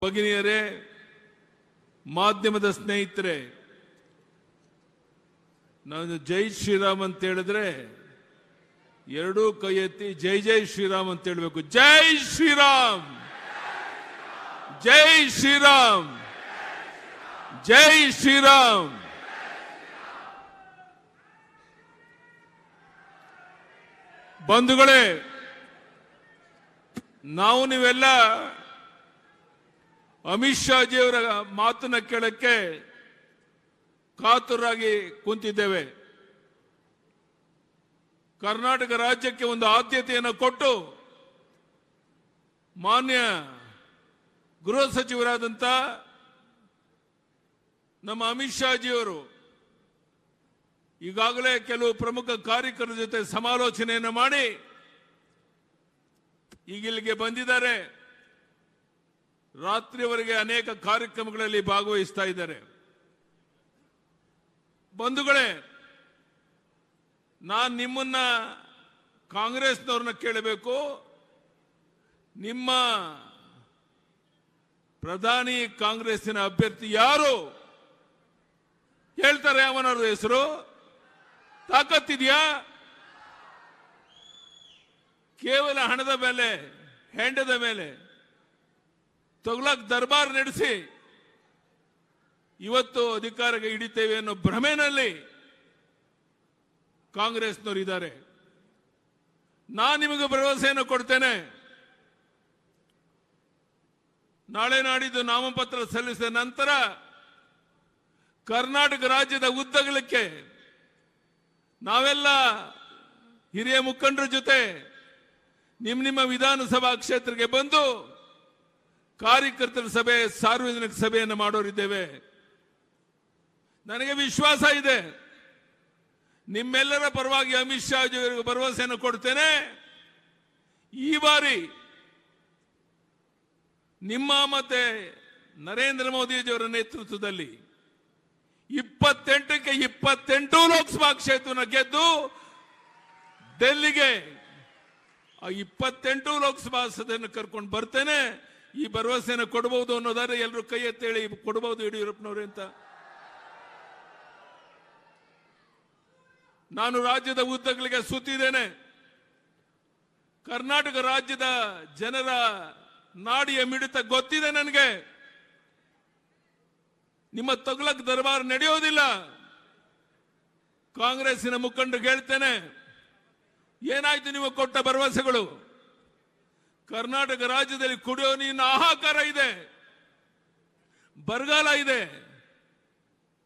ಭಗಿನಿಯರೇ, ಮಾಧ್ಯಮದ ಸ್ನೇಹಿತರೆ, ನಾನು ಜೈ ಶ್ರೀರಾಮ್ ಅಂತ ಹೇಳಿದ್ರೆ ಎರಡೂ ಕೈ ಎತ್ತಿ ಜೈ ಜೈ ಶ್ರೀರಾಮ್ ಅಂತ ಹೇಳಬೇಕು. ಜೈ ಶ್ರೀರಾಮ್, ಜೈ ಶ್ರೀರಾಮ್, ಜೈ ಶ್ರೀರಾಮ್. ಬಂಧುಗಳೇ, ನಾವು ನೀವೆಲ್ಲ ಅಮಿತ್ ಶಾ ಜಿಯವರ ಮಾತನ್ನ ಕೇಳಕ್ಕೆ ಕಾತುರಾಗಿ ಕುಂತಿದ್ದೇವೆ. ಕರ್ನಾಟಕ ರಾಜ್ಯಕ್ಕೆ ಒಂದು ಆದ್ಯತೆಯನ್ನು ಕೊಟ್ಟು ಮಾನ್ಯ ಗೃಹ ಸಚಿವರಾದಂಥ ನಮ್ಮ ಅಮಿತ್ ಶಾ ಜಿಯವರು ಈಗಾಗಲೇ ಕೆಲವು ಪ್ರಮುಖ ಕಾರ್ಯಕರ್ತರ ಜೊತೆ ಸಮಾಲೋಚನೆಯನ್ನು ಮಾಡಿ ಈಗ ಇಲ್ಲಿಗೆ ಬಂದಿದ್ದಾರೆ. ರಾತ್ರಿಯವರೆಗೆ ಅನೇಕ ಕಾರ್ಯಕ್ರಮಗಳಲ್ಲಿ ಭಾಗವಹಿಸ್ತಾ ಇದ್ದಾರೆ. ಬಂಧುಗಳೇ, ನಾನು ನಿಮ್ಮನ್ನ ಕಾಂಗ್ರೆಸ್ನವ್ರನ್ನ ಕೇಳಬೇಕು, ನಿಮ್ಮ ಪ್ರಧಾನಿ ಕಾಂಗ್ರೆಸ್ಸಿನ ಅಭ್ಯರ್ಥಿ ಯಾರು ಹೇಳ್ತಾರೆ? ಅವನವ್ರ ಹೆಸರು ತಾಕತ್ತಿದೆಯಾ? ಕೇವಲ ಹಣದ ಮೇಲೆ, ಹೆಂಡದ ಮೇಲೆ ತೊಗ್ಲಕ್ ದರ್ಬಾರ್ ನಡೆಸಿ ಇವತ್ತು ಅಧಿಕಾರಕ್ಕೆ ಹಿಡಿತೇವೆ ಅನ್ನೋ ಭ್ರಮೆನಲ್ಲಿ ಕಾಂಗ್ರೆಸ್ನವರು ಇದ್ದಾರೆ. ನಾನು ನಿಮಗೆ ಭರವಸೆಯನ್ನು ಕೊಡ್ತೇನೆ, ನಾಳೆ ನಾಡಿದ್ದು ನಾಮಪತ್ರ ಸಲ್ಲಿಸಿದ ನಂತರ ಕರ್ನಾಟಕ ರಾಜ್ಯದ ಉದ್ದಗಲಕ್ಕೆ ನಾವೆಲ್ಲ ಹಿರಿಯ ಮುಖಂಡರ ಜೊತೆ ನಿಮ್ಮ ವಿಧಾನಸಭಾ ಕ್ಷೇತ್ರಕ್ಕೆ ಬಂದು ಕಾರ್ಯಕರ್ತರ ಸಭೆ, ಸಾರ್ವಜನಿಕ ಸಭೆಯನ್ನು ಮಾಡೋರಿದ್ದೇವೆ. ನನಗೆ ವಿಶ್ವಾಸ ಇದೆ, ನಿಮ್ಮೆಲ್ಲರ ಪರವಾಗಿ ಅಮಿತ್ ಶಾ ಅವರಿಗೆ ಭರವಸೆಯನ್ನು ಕೊಡ್ತೇನೆ. ಈ ಬಾರಿ ನಿಮ್ಮ ಮತ್ತೆ ನರೇಂದ್ರ ಮೋದಿಜಿಯವರ ನೇತೃತ್ವದಲ್ಲಿ 28ಕ್ಕೆ 28 ಲೋಕಸಭಾ ಕ್ಷೇತ್ರವನ್ನು ಗೆದ್ದು ಡೆಲ್ಲಿಗೆ ಆ 28 ಲೋಕಸಭಾ ಸದಸ್ಯರನ್ನು ಕರ್ಕೊಂಡು ಬರ್ತೇನೆ. ಈ ಭರವಸೆಯನ್ನು ಕೊಡಬಹುದು ಅನ್ನೋದಾದ್ರೆ ಎಲ್ಲರೂ ಕೈ ಎತ್ತೇಳಿ ಕೊಡಬಹುದು ಯಡಿಯೂರಪ್ಪನವ್ರೆ ಅಂತ. ನಾನು ರಾಜ್ಯದ ಉದ್ದಗಲಿಗೆ ಸುತ್ತಿದ್ದೇನೆ. ಕರ್ನಾಟಕ ರಾಜ್ಯದ ಜನರ ನಾಡಿಯ ಮಿಡಿತ ಗೊತ್ತಿದೆ ನನಗೆ. ನಿಮ್ಮ ತೊಗ್ಲಕ್ ದರ್ಬಾರ್ ನಡೆಯೋದಿಲ್ಲ. ಕಾಂಗ್ರೆಸ್ಸಿನ ಮುಖಂಡರಿಗೆ ಹೇಳ್ತೇನೆ, ಏನಾಯ್ತು ನೀವು ಕೊಟ್ಟ ಭರವಸೆಗಳು? ಕರ್ನಾಟಕ ರಾಜ್ಯದಲ್ಲಿ ಕುಡಿಯೋ ನೀರಿನ ಹಾಹಾಕಾರ ಇದೆ, ಬರಗಾಲ ಇದೆ.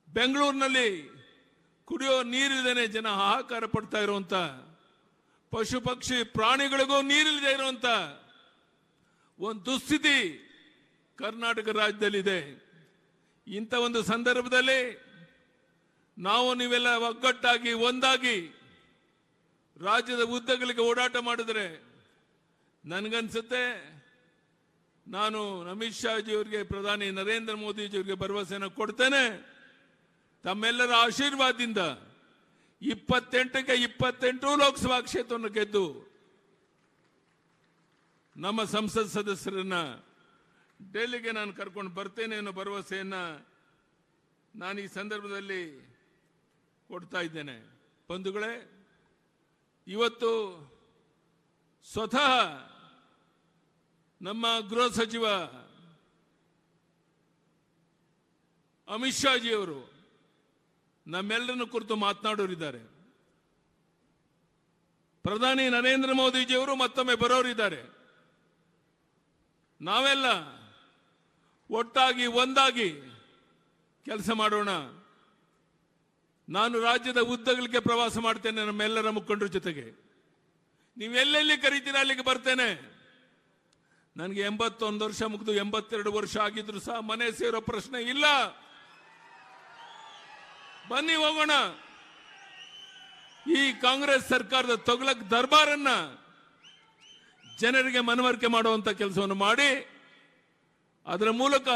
ಬೆಂಗಳೂರಿನಲ್ಲಿ ಕುಡಿಯೋ ನೀರಿಲ್ಲದೇನೆ ಜನ ಹಾಹಾಕಾರ ಪಡ್ತಾ ಇರುವಂತ, ಪಶು ಪಕ್ಷಿ ಪ್ರಾಣಿಗಳಿಗೂ ನೀರಿಲ್ಲದೆ ಇರುವಂತ ಒಂದು ದುಸ್ಥಿತಿ ಕರ್ನಾಟಕ ರಾಜ್ಯದಲ್ಲಿದೆ. ಇಂಥ ಒಂದು ಸಂದರ್ಭದಲ್ಲಿ ನಾವು ನೀವೆಲ್ಲ ಒಗ್ಗಟ್ಟಾಗಿ ಒಂದಾಗಿ ರಾಜ್ಯದ ಉದ್ದಗಲಿಗೆ ಓಡಾಟ ಮಾಡಿದ್ರೆ ನನಗನ್ಸುತ್ತೆ ನಾನು ಅಮಿತ್ ಶಾ ಜಿಯವರಿಗೆ, ಪ್ರಧಾನಿ ನರೇಂದ್ರ ಮೋದಿಜಿಯವರಿಗೆ ಭರವಸೆಯನ್ನು ಕೊಡ್ತೇನೆ. ತಮ್ಮೆಲ್ಲರ ಆಶೀರ್ವಾದದಿಂದ 28ಕ್ಕೆ 28 ಲೋಕಸಭಾ ಕ್ಷೇತ್ರವನ್ನು ಗೆದ್ದು ನಮ್ಮ ಸಂಸತ್ ಸದಸ್ಯರನ್ನ ಡೆಲ್ಲಿಗೆ ನಾನು ಕರ್ಕೊಂಡು ಬರ್ತೇನೆ ಅನ್ನೋ ಭರವಸೆಯನ್ನ ನಾನು ಈ ಸಂದರ್ಭದಲ್ಲಿ ಕೊಡ್ತಾ ಇದ್ದೇನೆ. ಬಂಧುಗಳೇ, ಇವತ್ತು ಸ್ವತಃ ನಮ್ಮ ಗೃಹ ಸಚಿವ ಅಮಿತ್ ಶಾ ಜಿಯವರು ನಮ್ಮೆಲ್ಲರನ್ನು ಕುರಿತು ಮಾತನಾಡೋರಿದ್ದಾರೆ. ಪ್ರಧಾನಿ ನರೇಂದ್ರ ಮೋದಿಜಿಯವರು ಮತ್ತೊಮ್ಮೆ ಬರೋರಿದ್ದಾರೆ. ನಾವೆಲ್ಲ ಒಟ್ಟಾಗಿ ಒಂದಾಗಿ ಕೆಲಸ ಮಾಡೋಣ. ನಾನು ರಾಜ್ಯದ ಉದ್ದಗಲಿಗೆ ಪ್ರವಾಸ ಮಾಡ್ತೇನೆ ನಮ್ಮೆಲ್ಲರ ಮುಖಂಡರ ಜೊತೆಗೆ. ನೀವೆಲ್ಲೆಲ್ಲಿ ಕರೀತೀರ ಅಲ್ಲಿಗೆ ಬರ್ತೇನೆ. ನನಗೆ 81 ವರ್ಷ ಮುಗಿದು 82 ವರ್ಷ ಆಗಿದ್ರು ಸಹ ಮನೆ ಸೇರೋ ಪ್ರಶ್ನೆ ಇಲ್ಲ. ಬನ್ನಿ ಹೋಗೋಣ. ಈ ಕಾಂಗ್ರೆಸ್ ಸರ್ಕಾರದ ತೊಗಲಕ್ ದರ್ಬಾರನ್ನ ಜನರಿಗೆ ಮನವರಿಕೆ ಮಾಡುವಂತ ಕೆಲಸವನ್ನು ಮಾಡಿ ಅದರ ಮೂಲಕ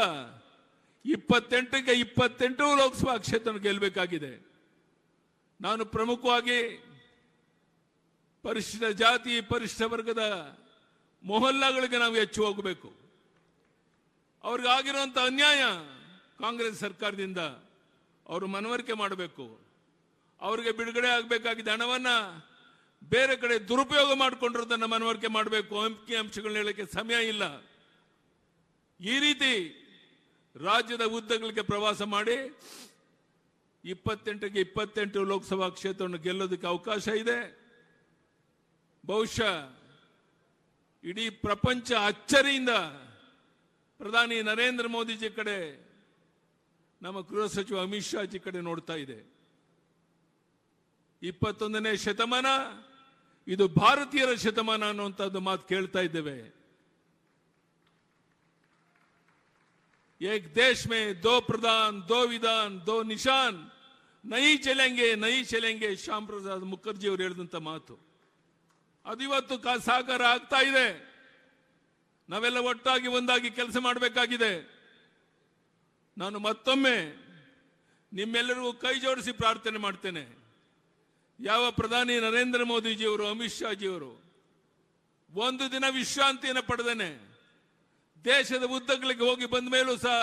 28ಕ್ಕೆ 28 ಲೋಕಸಭಾ ಕ್ಷೇತ್ರ ಗೆಲ್ಲಬೇಕಾಗಿದೆ. ನಾನು ಪ್ರಮುಖವಾಗಿ ಪರಿಶಿಷ್ಟ ಜಾತಿ, ಪರಿಶಿಷ್ಟ ವರ್ಗದ ಮೊಹಲ್ಲಾಗಳಿಗೆ ನಾವು ಹೆಚ್ಚು ಹೋಗಬೇಕು. ಅವ್ರಿಗಾಗಿರುವಂತ ಅನ್ಯಾಯ ಕಾಂಗ್ರೆಸ್ ಸರ್ಕಾರದಿಂದ ಅವರು ಮನವರಿಕೆ ಮಾಡಬೇಕು. ಅವರಿಗೆ ಬಿಡುಗಡೆ ಆಗಬೇಕಾಗಿದ್ದ ಹಣವನ್ನ ಬೇರೆ ಕಡೆ ದುರುಪಯೋಗ ಮಾಡಿಕೊಂಡಿರೋದನ್ನ ಮನವರಿಕೆ ಮಾಡಬೇಕು. ಅಂಕಿಅಂಶಗಳನ್ನ ಹೇಳಕ್ಕೆ ಸಮಯ ಇಲ್ಲ. ಈ ರೀತಿ ರಾಜ್ಯದ ಉದ್ದಗಲಿಗೆ ಪ್ರವಾಸ ಮಾಡಿ 28ಕ್ಕೆ 28 ಲೋಕಸಭಾ ಕ್ಷೇತ್ರವನ್ನು ಗೆಲ್ಲೋದಕ್ಕೆ ಅವಕಾಶ ಇದೆ. ಬಹುಶಃ ಇಡೀ ಪ್ರಪಂಚ ಅಚ್ಚರಿಯಿಂದ ಪ್ರಧಾನಿ ನರೇಂದ್ರ ಮೋದಿಜಿ ಕಡೆ, ನಮ್ಮ ಗೃಹ ಸಚಿವ ಅಮಿತ್ ಶಾ ಜಿ ಕಡೆ ನೋಡ್ತಾ ಇದೆ. 21ನೇ ಶತಮಾನ ಇದು ಭಾರತೀಯರ ಶತಮಾನ ಅನ್ನುವಂಥದ್ದು ಮಾತು ಕೇಳ್ತಾ ಇದ್ದೇವೆ. एक देश में 2 प्रधान, 2 विधान, 2 निशान नहीं चलेंगे ಶ್ಯಾಮ್ ಪ್ರಸಾದ್ ಮುಖರ್ಜಿ ಅವರು ಹೇಳಿದಂತ ಮಾತು ಅದು ಇವತ್ತು ಸಾಕಾರ ಆಗ್ತಾ ಇದೆ. ನಾವೆಲ್ಲ ಒಟ್ಟಾಗಿ ಒಂದಾಗಿ ಕೆಲಸ ಮಾಡಬೇಕಾಗಿದೆ. ನಾನು ಮತ್ತೊಮ್ಮೆ ನಿಮ್ಮೆಲ್ಲರಿಗೂ ಕೈ ಜೋಡಿಸಿ ಪ್ರಾರ್ಥನೆ ಮಾಡ್ತೇನೆ. ಯಾವ ಪ್ರಧಾನಿ ನರೇಂದ್ರ ಮೋದಿಜಿಯವರು, ಅಮಿತ್ ಶಾ ಜಿಯವರು ಒಂದು ದಿನ ವಿಶ್ರಾಂತಿಯನ್ನು ಪಡೆದೇನೆ ದೇಶದ ಉದ್ದಗಲಿಗೆ ಹೋಗಿ ಬಂದ ಮೇಲೂ ಸಹ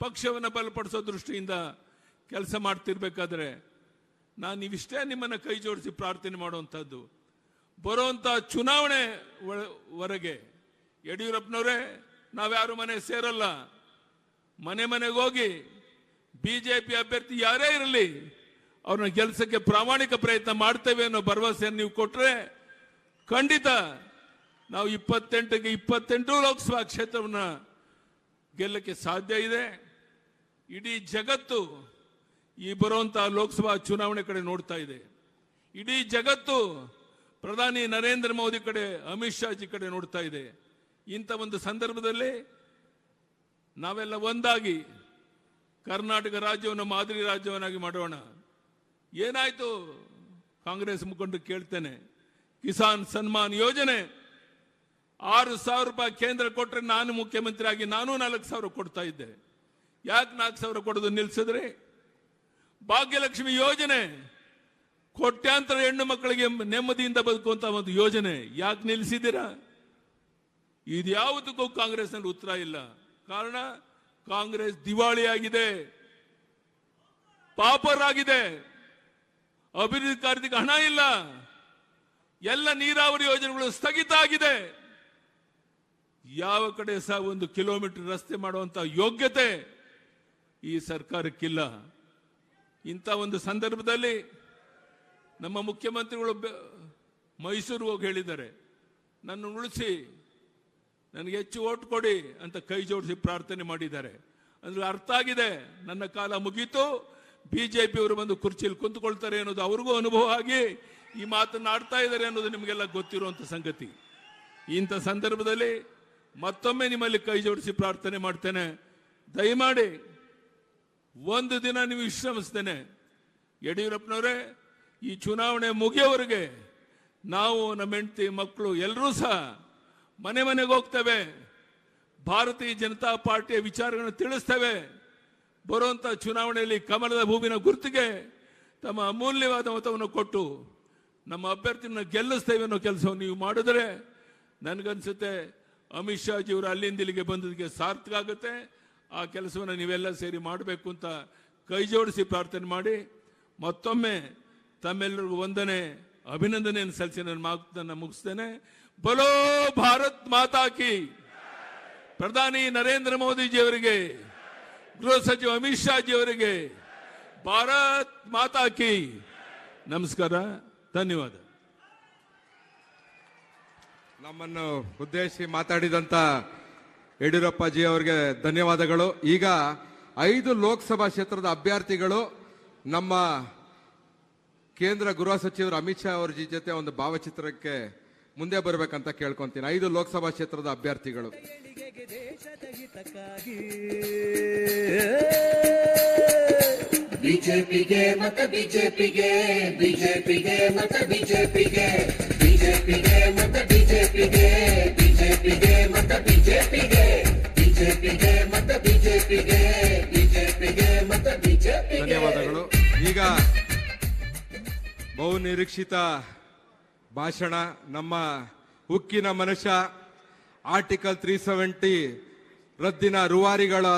ಪಕ್ಷವನ್ನು ಬಲಪಡಿಸೋ ದೃಷ್ಟಿಯಿಂದ ಕೆಲಸ ಮಾಡ್ತಿರ್ಬೇಕಾದ್ರೆ ನಾನು ಇವಿಷ್ಟೇ ನಿಮ್ಮನ್ನ ಕೈ ಜೋಡಿಸಿ ಪ್ರಾರ್ಥನೆ ಮಾಡುವಂಥದ್ದು. ಬರುವಂತ ಚುನಾವಣೆ ವರೆಗೆ ಯಡಿಯೂರಪ್ಪನವರೇ, ನಾವ್ಯಾರು ಮನೆ ಸೇರಲ್ಲ, ಮನೆಗೆ ಹೋಗಿ ಬಿಜೆಪಿ ಅಭ್ಯರ್ಥಿ ಯಾರೇ ಇರಲಿ ಅವ್ರನ್ನ ಗೆಲ್ಸಕ್ಕೆ ಪ್ರಾಮಾಣಿಕ ಪ್ರಯತ್ನ ಮಾಡ್ತೇವೆ ಅನ್ನೋ ಭರವಸೆಯನ್ನು ನೀವು ಕೊಟ್ರೆ ಖಂಡಿತ ನಾವು 28ಕ್ಕೆ 28 ಲೋಕಸಭಾ ಕ್ಷೇತ್ರವನ್ನ ಗೆಲ್ಲಕ್ಕೆ ಸಾಧ್ಯ ಇದೆ. ಇಡೀ ಜಗತ್ತು ಈ ಬರುವಂತಹ ಲೋಕಸಭಾ ಚುನಾವಣೆ ಕಡೆ ನೋಡ್ತಾ ಇದೆ. ಇಡೀ ಜಗತ್ತು ಪ್ರಧಾನಿ ನರೇಂದ್ರ ಮೋದಿ ಕಡೆ, ಅಮಿತ್ ಶಾ ಜಿ ಕಡೆ ನೋಡ್ತಾ ಇದೆ. ಇಂಥ ಒಂದು ಸಂದರ್ಭದಲ್ಲಿ ನಾವೆಲ್ಲ ಒಂದಾಗಿ ಕರ್ನಾಟಕ ರಾಜ್ಯವನ್ನು ಮಾದರಿ ರಾಜ್ಯವನ್ನಾಗಿ ಮಾಡೋಣ. ಏನಾಯ್ತು ಕಾಂಗ್ರೆಸ್ ಮುಖಂಡರು ಕೇಳ್ತೇನೆ, ಕಿಸಾನ್ ಸನ್ಮಾನ್ ಯೋಜನೆ 6,000 ರೂಪಾಯಿ ಕೇಂದ್ರ ಕೊಟ್ಟರೆ ನಾನು ಮುಖ್ಯಮಂತ್ರಿ ಆಗಿ ನಾನು 4,000 ಕೊಡ್ತಾ ಇದ್ದೆ. ಯಾಕೆ 4,000 ಕೊಡೋದು ನಿಲ್ಸಿದ್ರೆ? ಭಾಗ್ಯಲಕ್ಷ್ಮಿ ಯೋಜನೆ ಕೋಟ್ಯಾಂತರ ಹೆಣ್ಣು ಮಕ್ಕಳಿಗೆ ನೆಮ್ಮದಿಯಿಂದ ಬದುಕುವಂತ ಒಂದು ಯೋಜನೆ ಯಾಕೆ ನಿಲ್ಲಿಸಿದ್ದೀರಾ? ಇದ್ಯಾವುದಕ್ಕೂ ಕಾಂಗ್ರೆಸ್ನಲ್ಲಿ ಉತ್ತರ ಇಲ್ಲ. ಕಾರಣ ಕಾಂಗ್ರೆಸ್ ದಿವಾಳಿಯಾಗಿದೆ, ಪಾಪರಾಗಿದೆ, ಅಭಿವೃದ್ಧಿ ಕಾರ್ಯಕ್ಕೆ ಹಣ ಇಲ್ಲ, ಎಲ್ಲ ನೀರಾವರಿ ಯೋಜನೆಗಳು ಸ್ಥಗಿತ ಆಗಿದೆ. ಯಾವ ಕಡೆ ಸಹ 1 ಕಿಲೋಮೀಟರ್ ರಸ್ತೆ ಮಾಡುವಂತ ಯೋಗ್ಯತೆ ಈ ಸರ್ಕಾರಕ್ಕಿಲ್ಲ. ಇಂಥ ಒಂದು ಸಂದರ್ಭದಲ್ಲಿ ನಮ್ಮ ಮುಖ್ಯಮಂತ್ರಿಗಳು ಮೈಸೂರಿಗೆ ಹೋಗಿ ಹೇಳಿದ್ದಾರೆ, ನನ್ನ ಉಳಿಸಿ ನನಗೆ ಹೆಚ್ಚು ಓಟ್ ಕೊಡಿ ಅಂತ ಕೈ ಜೋಡಿಸಿ ಪ್ರಾರ್ಥನೆ ಮಾಡಿದ್ದಾರೆ. ಅಂದ್ರೆ ಅರ್ಥ ಆಗಿದೆ, ನನ್ನ ಕಾಲ ಮುಗೀತು, ಬಿಜೆಪಿ ಅವರು ಬಂದು ಕುರ್ಚಿಯಲ್ಲಿ ಕುಂತ್ಕೊಳ್ತಾರೆ ಅನ್ನೋದು ಅವ್ರಿಗೂ ಅನುಭವ ಆಗಿ ಈ ಮಾತನ್ನು ಆಡ್ತಾ ಇದ್ದಾರೆ ಅನ್ನೋದು ನಿಮಗೆಲ್ಲ ಗೊತ್ತಿರುವಂತ ಸಂಗತಿ. ಇಂಥ ಸಂದರ್ಭದಲ್ಲಿ ಮತ್ತೊಮ್ಮೆ ನಿಮ್ಮಲ್ಲಿ ಕೈ ಜೋಡಿಸಿ ಪ್ರಾರ್ಥನೆ ಮಾಡ್ತೇನೆ, ದಯಮಾಡಿ ಒಂದು ದಿನ ನೀವು ವಿಶ್ರಮಿಸ್ತೇನೆ. ಯಡಿಯೂರಪ್ಪನವರೇ, ಈ ಚುನಾವಣೆ ಮುಗಿಯೋವರೆಗೆ ನಾವು, ನಮ್ಮ ಹೆಂಡತಿ, ಮಕ್ಕಳು ಎಲ್ಲರೂ ಸಹ ಮನೆಗೆ ಹೋಗ್ತೇವೆ, ಭಾರತೀಯ ಜನತಾ ಪಾರ್ಟಿಯ ವಿಚಾರಗಳನ್ನು ತಿಳಿಸ್ತೇವೆ. ಬರುವಂತ ಚುನಾವಣೆಯಲ್ಲಿ ಕಮಲದ ಹೂವಿನ ಗುರುತಿಗೆ ತಮ್ಮ ಅಮೂಲ್ಯವಾದ ಮತವನ್ನು ಕೊಟ್ಟು ನಮ್ಮ ಅಭ್ಯರ್ಥಿನ ಗೆಲ್ಲಿಸ್ತೇವೆ ಅನ್ನೋ ಕೆಲಸವನ್ನು ನೀವು ಮಾಡಿದ್ರೆ ನನಗನ್ಸುತ್ತೆ ಅಮಿತ್ ಶಾ ಜಿಯವರು ಅಲ್ಲಿಂದ ಇಲ್ಲಿಗೆ ಬಂದದಕ್ಕೆ ಸಾರ್ಥಕ ಆಗುತ್ತೆ. ಆ ಕೆಲಸವನ್ನು ನೀವೆಲ್ಲ ಸೇರಿ ಮಾಡಬೇಕು ಅಂತ ಕೈ ಜೋಡಿಸಿ ಪ್ರಾರ್ಥನೆ ಮಾಡಿ ಮತ್ತೊಮ್ಮೆ ತಮ್ಮೆಲ್ಲರಿಗೂ ವಂದನೆ, ಅಭಿನಂದನೆಯನ್ನು ಸಲ್ಲಿಸಿ ನನ್ನ ಮಾತನ್ನು ಮುಗಿಸ್ತೇನೆ. ಬಲೋ ಭಾರತ್ ಮಾತಾ ಕಿ. ಪ್ರಧಾನಿ ನರೇಂದ್ರ ಮೋದಿಜಿ ಅವರಿಗೆ, ಗೃಹ ಸಚಿವ ಅಮಿತ್ ಶಾ ಜಿ ಅವರಿಗೆ ಭಾರತ್ ಮಾತಾ ಕಿ. ನಮಸ್ಕಾರ, ಧನ್ಯವಾದ. ನಮ್ಮನ್ನು ಉದ್ದೇಶಿಸಿ ಮಾತಾಡಿದಂತ ಯಡಿಯೂರಪ್ಪಾಜಿ ಅವರಿಗೆ ಧನ್ಯವಾದಗಳು. ಈಗ 5 ಲೋಕಸಭಾ ಕ್ಷೇತ್ರದ ಅಭ್ಯರ್ಥಿಗಳು ನಮ್ಮ ಕೇಂದ್ರ ಗೃಹ ಸಚಿವರು ಅಮಿತ್ ಶಾ ಅವರ ಜೊತೆ ಒಂದು ಭಾವಚಿತ್ರಕ್ಕೆ ಮುಂದೆ ಬರಬೇಕಂತ ಕೇಳ್ಕೊಂತೀನಿ. 5 ಲೋಕಸಭಾ ಕ್ಷೇತ್ರದ ಅಭ್ಯರ್ಥಿಗಳು. ಬಿಜೆಪಿಗೆ ಮತ ಬಿಜೆಪಿಗೆ, ಬಿಜೆಪಿಗೆ ಮತ ಬಿಜೆಪಿಗೆ, ಬಿಜೆಪಿಗೆ ಮತ ಬಿಜೆಪಿಗೆ, ಬಿಜೆಪಿಗೆ ಮತ ಬಿಜೆಪಿಗೆ, ಬಿಜೆಪಿಗೆ ಮತ ಬಿಜೆಪಿಗೆ, ಬಿಜೆಪಿಗೆ ಮತ ಬಿಜೆಪಿಗೆ. ಧನ್ಯವಾದಗಳು. ಈಗ ಬಹು ನಿರೀಕ್ಷಿತ ಭಾಷಣ, ನಮ್ಮ ಉಕ್ಕಿನ ಮನುಷ್ಯ, ಆರ್ಟಿಕಲ್ 370 ರದ್ದಿನ ರೂವಾರಿಗಳಾದ